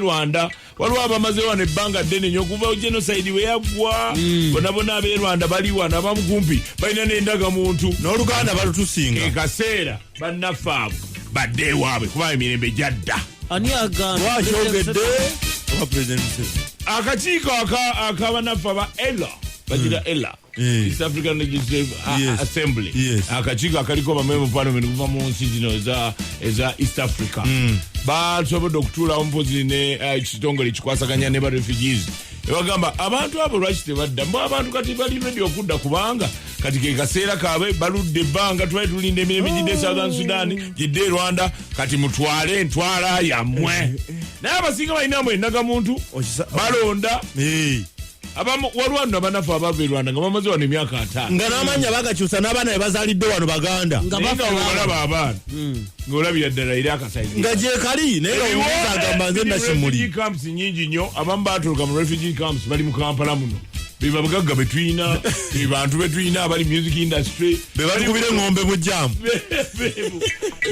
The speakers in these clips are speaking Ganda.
Rwanda waliwo abamaze wano ebbanga ddene nnyo okuva genocide we yaggwa bonna ab'e Rwanda bali wano abamu kumpi balina n'endagamuntu n'Oluganda balutusinga ekaseera bannaffe abo badde ewaabwe kuba emirembe gyadda ani agamba wakyogedde oba president akakiiko ak'abannaffe aba ELA bagira ELA East African Legislative Assembly akakiiko akaliko bamember parliament kuva mu nsi zino eza East Africa basobodde okutuulawo mpozi n'ekitongole kikwasaganya ne ba refugees ebagamba abantu abo lwaki tebadda mbo abantu kati bali ready okudda kubanga kati ke kaseera kaabwe baludde ebbanga twali tulinda emirembe gidde Southern Sudan gidde Rwanda kati mutwale ntwala yammwe naye abasinga balinamu endagamuntu balonda abamu walwanda abanafu abava e Rwanda nga bamaze wano emyaka 5 nga n'amanya bagakyusa n'abaana be bazaalidde wano Baganda nga olaba abaana ng'olabira ddala eri akasayizi nga gye kali naye nga agamba nze nakimuli camps nyingi nnyo abamu baatuluka mu refugee camps bali mu Kampala muno beba bagagga betulina bantu betulina abali music industry bebatukubira eng'ombe mu jjamu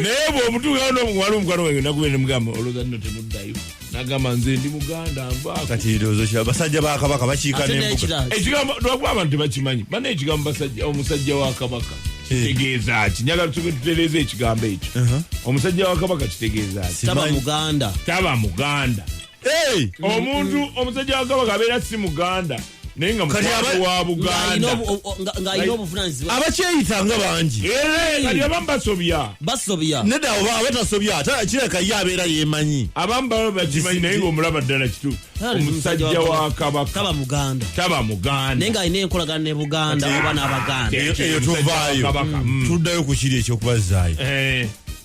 naye bw'omutuukawo n'omuwala omukwano wange nakubira ne mugamba olowooza nno temuddayo nagamba nze ndi Muganda nvaako kati ndowooza kya basajja ba Kabaka bakiika n'embuga ekigambo lwakuba abantu tebakimanyi bana ekigambo omusajja wa Kabaka kitegeeza ki njagala tutereeza ekigambo ekyo omusajja wa Kabaka kitegeeza ki taba Muganda omuntu omusajja wa Kabaka abeera si Muganda naye nga mukwano wa Buganda ng'alina obuvunaanyizibwa abakyeyita bangi kati abamu basobya nedda oba abatasobya ate kireka ye abeera yeemanyi abamu baba bakimanyi naye ng'omulaba ddala kituufu omusajja wa Kabaka taba Muganda naye ng'alina enkolagana ne Buganda oba n'Abaganda eyo tovaayo tuddayo ku kiri ekyokubazzaayo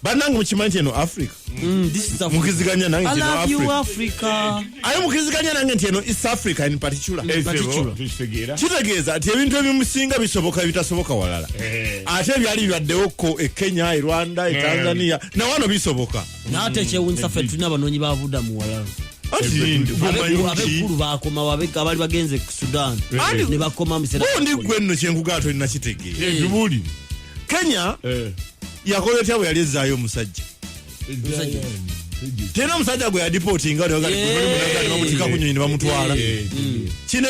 bannange mukimanyi eno Africa mukiziganya nange nti Africa aye mukiziganya nange nti eno East Africa in particular kitegeeza nti ebintu ebimusinga bisoboka bitasoboka walala ate ebyali bibaddewo ko e Kenya e Rwanda e Tanzania nawano bisoboka naate ekyewuunyisa ffe tulina abanoonyi b'abudamu walala abekulu bakomawo abali bagenze ku Sudan ne bakoma mundi gwe nno kyenkugaa tolina kitegeeza Kenya yakola etya bwe yali ezzaayo omusajja tena omusajja gwe yadipotinga bamutika ku nnyonyi ne bamutwala kino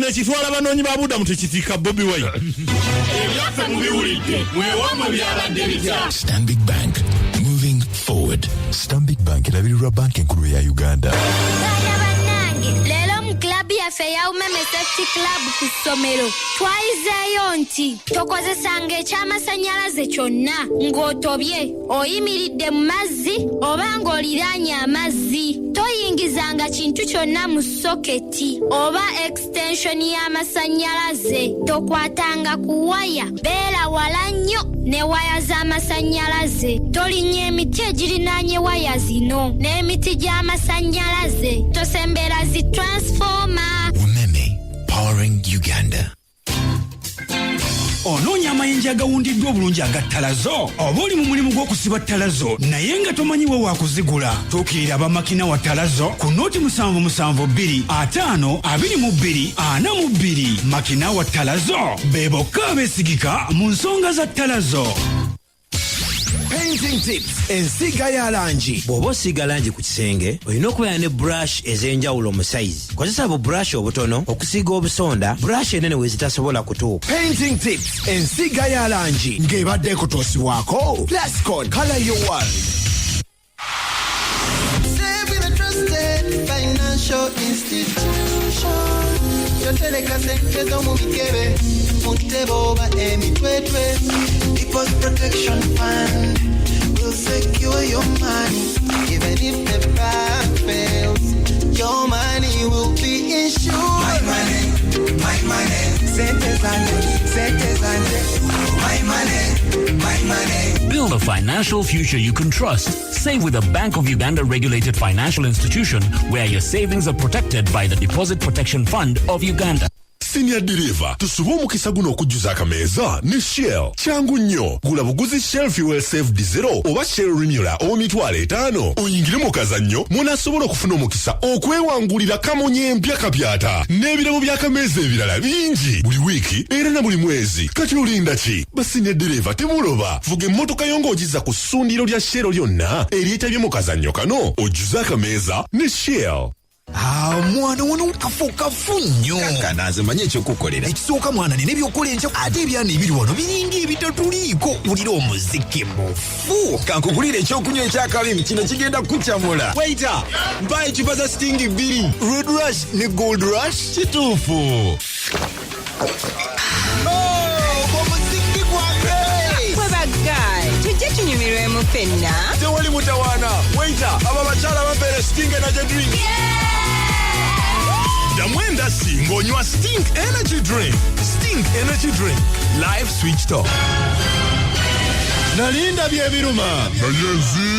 ekitwala abanoonyi ba budamu tekitika Bobi Wine ebyaffe mubiwulidde mwewamwe byabadde bitya Stanbic Bank moving forward. Stanbic Bank erabirirwa banka enkulu ya Uganda. Lelo mu club yaffe eyawumeme safety club ku ssomero twayizeeyo nti tokozesanga ekyamasannyalaze kyonna ng'otobye oyimiridde mu mazzi oba ng'oliraanye amazzi toyingizanga kintu kyonna mu soketi oba extension y'amasannyalaze tokwatanga ku waya beera wala nnyo ne waya z'amasannyalaze tolinnya emiti egirinaanye waya zino n'emiti gy'amasannyalaze tosembera zi transformer. Umeme powering Uganda. Onoonya amayinja agawundiddwa obulungi agattalazo oba oli mu mulimu gw'okusiba ttalazo naye nga tomanyiwe waakuzigula tuukirira abamakina wa ttalazo ku nooti 77252242 makina wa ttalazo be bokka abeesigika mu nsonga za ttalazo. Painting tips ensiga ya langi. Bw'oba osiiga langi ku kisenge olina okubeera ne brush ez'enjawulo mu size. Kozesa bu brush obutono okusiiga obusonda, brush enene we zitasobola kutuuka. Painting tips ensiga ya langi ng'ebadde ekutuusibwako Plascon, color your world. Save with a trusted financial institution. Yoteleka sente zo mu bikebe mu ntebe oba emitwetwe. Deposit Protection Fund will secure your money. Even if the bank fails, your money will be insured. My money, my money. Sente zanje, my money, my money. Build a financial future you can trust. Save with a Bank of Uganda regulated financial institution where your savings are protected by the Deposit Protection Fund of Uganda. senior deliver tusuba omukisa guno okujjuza akameeza ne Shell. Kyangu nnyo, gula buguzi Shell Fuel Safe Diesel oba Shell Renewal $5,000 oyingire mu kazannyo munasobola okufuna omukisa okwewangulira kamonye empya kapyata n'ebirabo by'akameeza ebirala bingi buli wiiki era na buli mwezi. Kati olinda ki? Basine deliver temuloba, vuga emmotoka yo ng'ogiza ku ssundiro lya Shell lyonna eryetabye mu kazannyo kano ojjuze akameeza ne Shell. Mwana wano kafu nnyo kanaze manye ekyokukolera ekisooka mwana nina ebyokola enkya ate ebyana ebiri wano biringa ebitatuliiko wulira omuziki mufu kankugulira ekyokunywa ekyakabimi kino kigenda kukyamula waita mpa ekipa za Sting 2 Red Rush ne Gold Rush kituufu omuziki gwange webagayi tujje tunyumirwemu ffenna tewali mutawaana waita abo abakyala babeere Sting Energy Drink Damwenda ng'onywa Sting Energy Drink. Sting Energy Drink. Live switched off. Nalinda byebiruma. Nayezi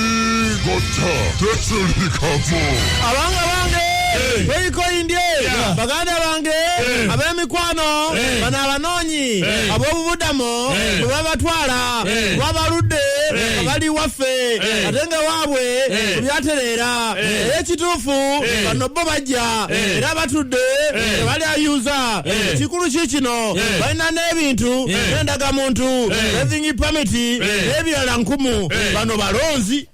gota. Tetsulikamo. Abanga bange. Weiko indye. Baganda bange. Abemikwano. Bana abanonyi. Abobubudamu. Babatwala. Babaludde. Abali waffe. Atenge waabwe. Byaterera. Ekituufu. Bano bo bajja. Era batudde. Bali ayuza. Kikulu kikino. Balina n'ebintu. N'endagamuntu. Living permit. N'ebirala nkumu. Bano balonzi.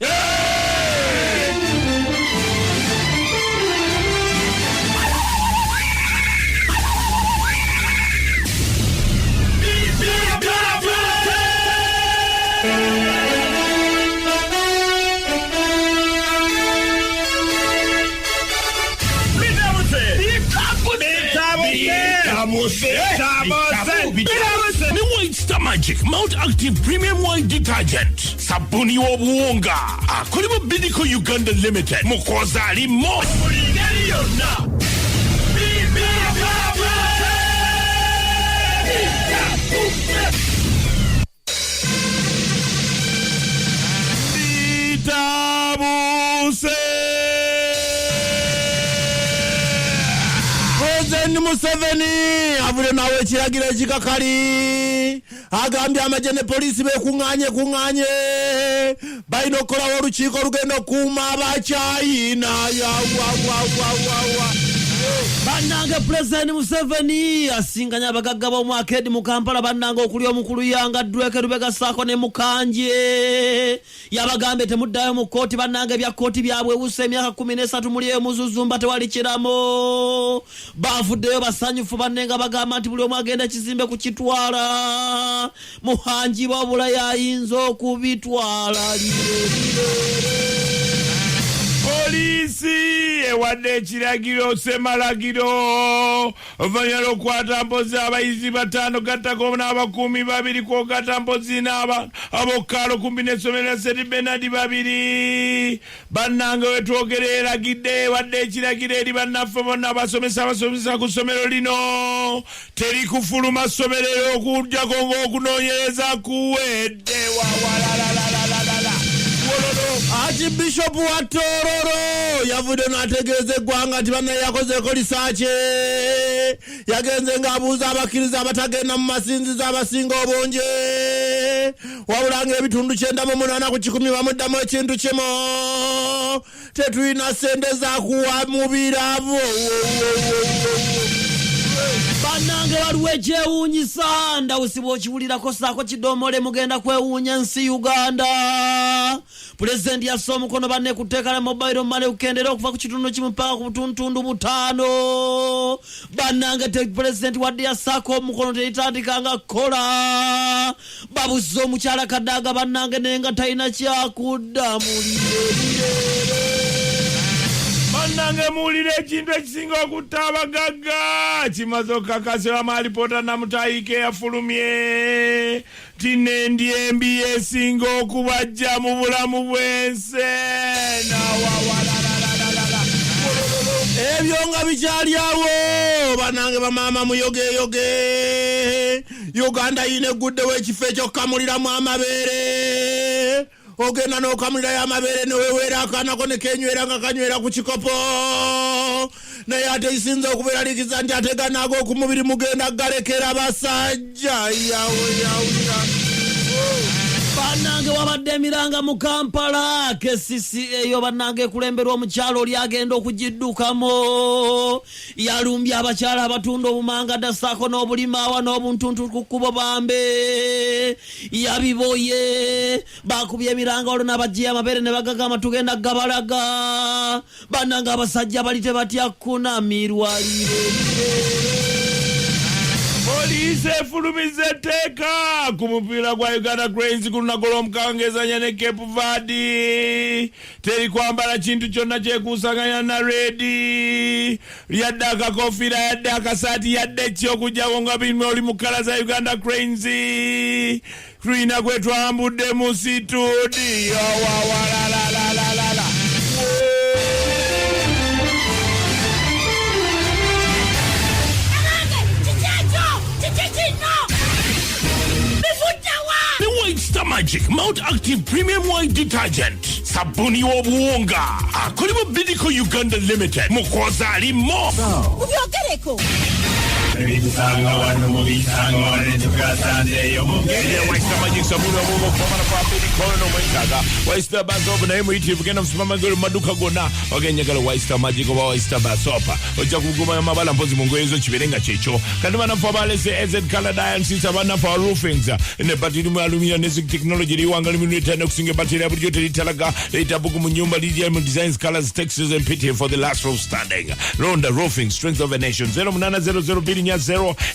Ni White Star Magic Mount Active Premium White Detergent sabuni w'obuwunga akolebwa Bidco Uganda Limited mukoza alimo Museveni avule nawe ekiragiro ekikakali agambye amagye ne polisi bekuŋŋaanye balina okukolawo olukiiko olugenda okukuuma abakyayina bannange President Museveni asinganya abagagga b'omwaka edi mu Kampala bannange okuli omukulu yanga Drake Lubega Sako ne Mukanje yabagambye temuddayo mu kooti bannange bya kooti byabwe busa emyaka 13 muli emuzuzumba tewali kiramo bavuddeyo basanyufu bannenga bagamba nti buli omu agenda kizimbe kukitwala muhanji wabula yayinza okubitwala Polisi ewadde ekiragiro semalagiro oluvannyuma lw'okukwata mpozi abayizi 5 gattako n'abakuumi 2 kwogata mpozi n'abokkaalo 10 n'essomero lya St. Bernard 2 bannange wetwogera eragidde wadde ekiragiro eri bannaffe bonna abasomesa ku ssomero lino teri kufuluma ssomerero okugyako ng'okunoonyereza kuwedde Archbishop wa Tororo yavudde n'ategeeza eggwanga nti banne yakozeeko lisaace yagenze ng'abuuza abakkiriza abatagenda mu masinzizo abasinga obungi wabula ng'ebitundu 98 ku 100 bamuddamu ekintu kimu tetulina ssente zakuwa mu birabo bannange waliwo ekyewuunyisa ndawusi bw'okiwulirako saako kidomole mugenda kwewuunya nsi Uganda President yassa omukono banne kuteeka la mobile money ukendera okuva ku kitundu kimu mpaka ku butundu 5 bannange President wadde yassaako omukono teritandikanga kukola babuze omukyala Kadaga bannange naye nga talina kyakudda bannange muwulire ekintu ekisinga okutta abagagga kimaze okukakasibwa malipoota namutayike yafulumye tinendi embi esinga okubajja mu bulamu bw'ensi ebyo nga bikyali awo bannange bamaama muyogeyoge Uganda yine guddewo ekifo ekyokukamuliramu amabeere ogenda n'okamulira y'amabeere neweweera akaanako ne kenywera nga kanywera ku kikopo naye ate isinza okubeeralikiza nti ate ganaago ku mubiri mugenda galekera basajja yawuyawuya bannange wabadde emiranga mu Kampala kesisi eyo bannange ekulemberwa omukyalo oli agenda okugiddukamu yalumbye abakyala abatunda obumanga dassaako n'obulimaawa n'obuntuntu ku kkubo bambe yabiboye bakubye emiranga olwo n'abajjiya amabeere ne bagagamba tugenda gabalaga bannange abasajja bali tebatya kunamirwa Police efulumiza etteeka ku mupiira gwa Uganda Cranes ku lunaku lw'omukaaga ezanya ne Cape Verde teri kwambala kintu kyonna kyekuusaganya na redi yadde akakofiira yadde akasaati yadde ekyokujjako nga birimu oli mu kkala za Uganda Cranes tulina gwe twambudde mu situdiyo wawalalalala Magic Mount Active Premium White Detergent sabuni w'obuwunga akolebwa Bidco Uganda Limited mukoza alimo ubyogereko Binsangawano tukasandeyo Waista Magic sabuni w'obuwunga kukomana kwa Bidco n'omwetaaga Waista Basopa naye muyitirivu genda mu supermarket maduka gonna ogenjagala Waista Magic oba Waista Basopa ojja kuguma amabala mpozi mu ngoye zo kibeere nga kyekyo kandi banafu abalese AZ Canada and abanafu roofings ne batiri mu aluminium ne technology liwanga limuneta n'okusinga battery ya bulijjo teritalaga letabuku mu nyumba lidia mu designs colors textures and pity for the last roof standing Ronda Roofing strength of a nation 0800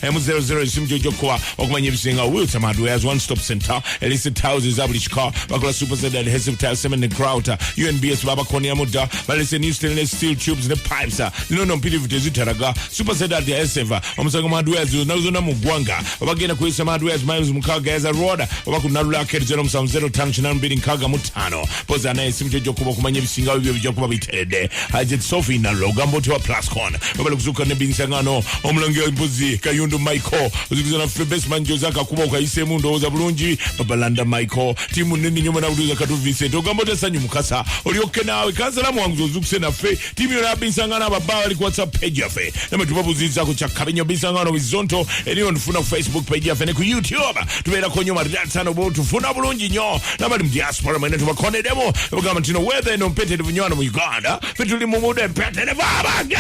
M00 esimu gy'okuba okumanya ebisinga Wilson Hardware's one stop center illicit houses abuli kika bakola super set adhesive tile cement and grout UNBS babakonia mudda balese new stainless steel tubes ne pipes nono mpirivu tezitalaga super set adhesive omusango Hardware's nazona mu gwanga bagenda kuyisa Hardware's miles mukaga as a road obakunalula akeri 0705 poza naye esimu gy'okuba okumanya ebisinga bibyo bijja kuba biteredde Hajet Sophie na logambo tewa Plascon babala kuzuka ne Binsangawano omulangi w'embuzi Kayundu Michael ozikiza na Febesman Josaka kuba okayisemu ndowooza bulungi babalanda Michael timu nene nyuma na buduza katu Vincent ogambo tesanyu mukasa olyokke naawe kansala mwangu ozukuse naffe timu yona Binsangawano ababba bali ku WhatsApp page yaffe namwe tubabuziza ku kyakabinyo Binsangawano bizonto eriyo ndifuna ku Facebook page yaffe ne ku YouTube tubeerako nnyo madatano bo tufuna bulungi nnyo n'abali mu diaspora mwene tubakonedemo bagamba nti no weather eno mpetedde bunywana mu Uganda fe tuli mu muda empetedde baabage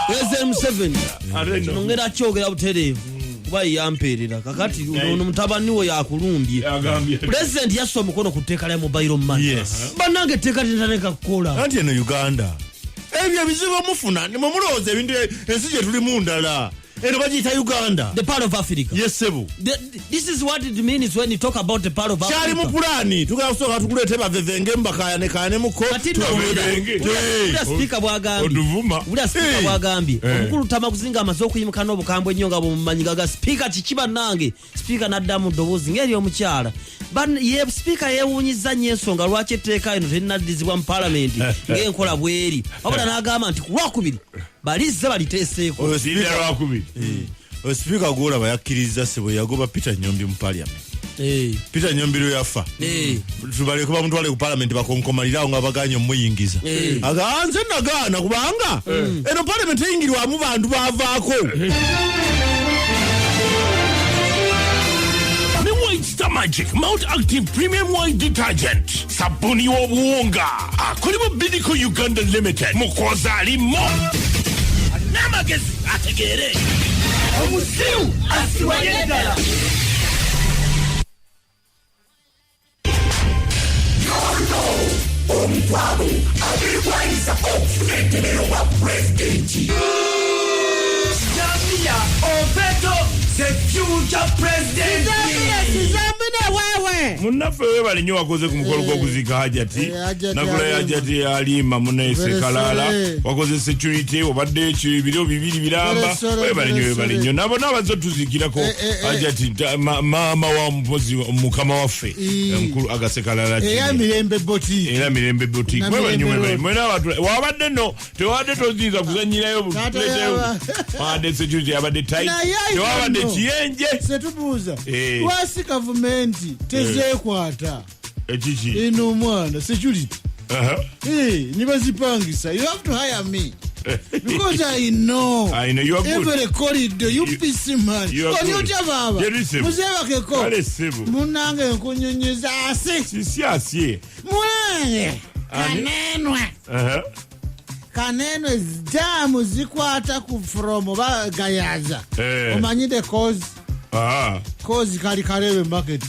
SM7 nongera akyogera butereevu kuba yampeerera kakati ono mutabani we yakulumbye president yassa omukono ku tteeka lya mobile money bannange etteeka litaneka kukola anti eno Uganda ebyo ebizibu mufuna nimwe mulowooza ebintu ensi gye tuli mu ndala eno bagiyita Uganda the part of Africa yes sebu this is what it means when you talk about the part of Africa kyali mu pulani tugala kusooka tukuleete bavevenge mbakayane muko speaker bwagambye omukulu tama kuzinga amaze okuyimuka n'obukambwe ennyo nga bumumanyigaga speaker kikiba nange speaker n'addamu ddoboozi ng'eri omukyala speaker yeewuunyiza nnyo ensonga lwaki etteeka eno terinaddizibwa mu palamenti ng'enkola bweri wabula n'agamba nti ku lwakubiri balizze baliteeseeko speaker gwolaba yakkiriza sebo yagoba Peter Nyombi mu parliament Peter Nyombi lwe yafa tubaleko bamutwale ku parliament bakonkomalirawo nga baganye omuyingiza aganze nagaana kubanga eno parliament eyingirwamu bantu bavaako Star Magic Mount Active Premium White Detergent sabuni w'obuwunga akolebwa Bidco Uganda Limited mukoza alimo n'amagezi ategeere omusiru asiwaye ddala omutwalo abirwanyisa okuletebero wa pulezidenti Zambia Opeto the future president Zambia Munnaffe weebale nnyo wakoze ku mukolo gw'okuziika Hajati. Nakula Hajati alima munese kalala. Wakoze security obadde ebiro bibiri biramba. Weebale nnyo. Nabo n'abazze tuziikirako Hajati maama wa mpozi mukama waffe. Mukulu Agase Kalala. Era Mirembe Boutique. Weebale nnyo. Mwena abantu wabadde no tewadde toziiza kuzannyirayo wadde security abadde tight. Tewabadde kiyenje. Setubuuza. Lwasi gavumenti tezeekwata ekiki eno omwana security nibazipangisa. You have to hire me because I know you are good. Every corridor you piece man onyotya baba muzebakeko munange nkunyonyoza sisi asye mwange kanenwe jamu zikwata ku from bagayaza omanyide cause kali karebe market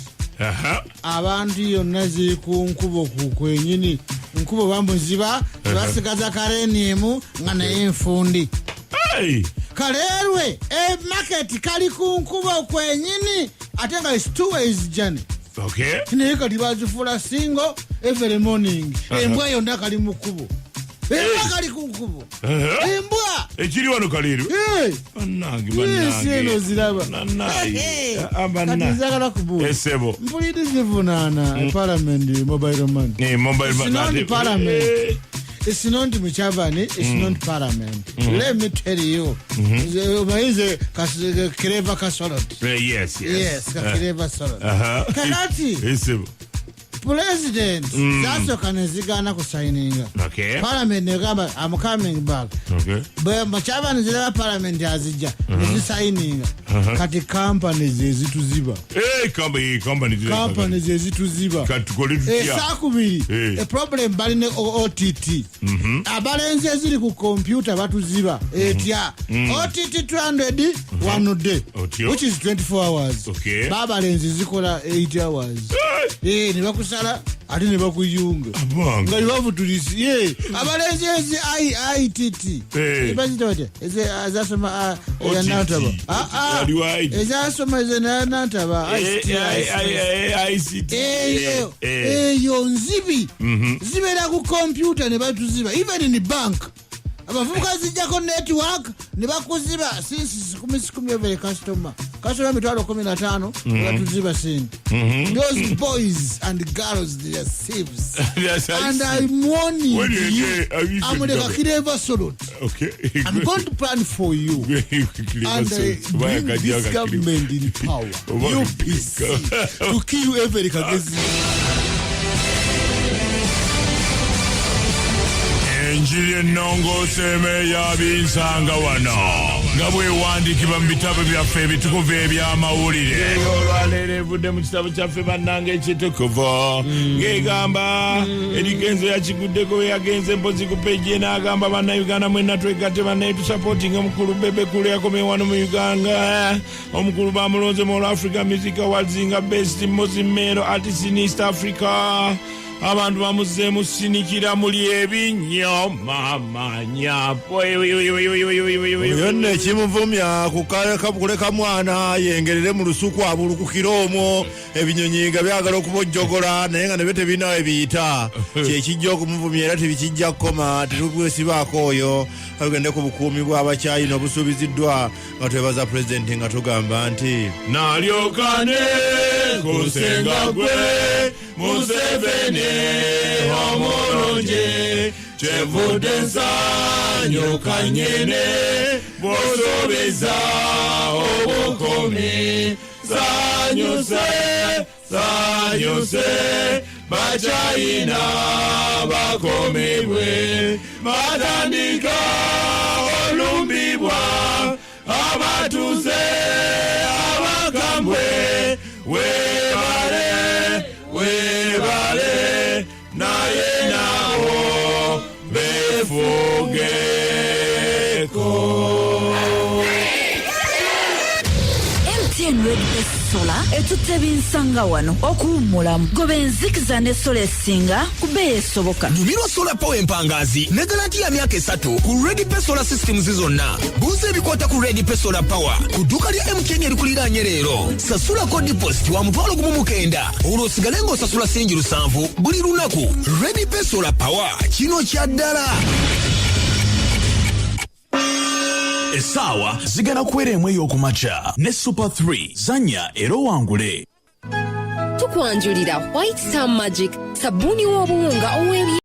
abantu yonna ziri ku nkubo kwenyini nkubo bamuziba basigaza kareniemu nga naye enfundi kalerwe market kali ku nkubo kwenyini ate nga is 2 ways journey. Naye kati bazifula single every morning. Embwa yonna kali mu kkubo. Embwa kali ku nkubo. Embwa ekiri wano kaliru bannange eno ziraba kati zagala kubuuza esebo mpulirize vunaana parliament mobile money. It's not parliament. It's not Muchavani. It's not parliament. Let me tell you. Is a Kireva Kasolot. Yes, Kireva Solot. Kanati. President that's okanezigana ku signing. Parliament negamba I'm coming back. But Muchavani zira parliament azija is signing. Kati companies ezituziba. Companies ezituziba. Sakubiri. A problem baline OTT. Abalenze ziri ku computer batuziba. Etya. OTT 200 one day. Which is 24 hours. Baba lenze zikola 8 hours. Nibakusala ati nibakuyunga. Nga libavutulisi. Abalenze ezi ITT. Ibazita wate. Eze azasoma yanataba. Ezasoma eze yanataba. ICT. Eyo nzibi. Zibera ku computer nebatuziba. Even in the bank. Abavubuka zijjako network nebakuziba since 10 every customer mitwalo 15 batuziba sente. Those boys and girls, they are thieves. And I'm warning you. I'm the Kireva Solot. I'm going to plan for you and bring this government in power. UPC to kill every Kagezi. Enjiri ennongo seme ya Binsangawano nga bwewandikibwa mu bitabo byaffe ebitukuvu eby'amawulire. Olwaleero evudde mu kitabo kyaffe bannange ekitukuvu ng'egamba erigenzo yakiguddeko we yagenze mpozi ku peji n'agamba bannayuganda mwenna twegatte bannaye tusapootinga omukulu Bebe Cool yakomye wano mu Uganda. Omukulu bamulonze mu Africa Music Awards nga best mozimero artist in East Africa. Abantu bamuze musinikira muli ebinyoma manyapo yonne kimuvumya kuleka mwana yengerere mu lusuku abulukukira omwo ebinyonyi nga byagala okubojjogola naye nga nebyo tebina ebiyita kyekijja okumuvumya era tebikijja kukoma tetubwesibaako oyo agende ku bukuumi bw'abakyayina obusuubiziddwa nga twebaza pulezidenti nga tugamba nti nalyokane kusenga gwe Museveni omulungi kyevudde nsanyuka nnyene bw'osuubiza obukomi sanyuse bakyayina bakomebwe batandika olumbibwa abatuze abakambwe webale naye nabo befugeko. MTN red sola etutte Binsangawano okuwummulamu goba enzikiza ne sola esinga ku bbeeyi esoboka. Nyumirwa solar power empangazi ne garanti ya myaka 3 ku Ready Pay Solar Systems zonna. Buuza ebikwata ku Ready Pay Solar Power ku dduuka lya MTN erikuliraanye leero. Sasulako deposit wa mutwalo gumu 9 olwo osigale ng'osasula sengi 7 buli lunaku. Ready Pay Solar Power kino kya ddala. Essaawa zigenda kuwera emu ey'okumakya ne Super 3 zanya era owangule. Tukwanjulira White Star Magic sabuni w'obuwunga ow'ebi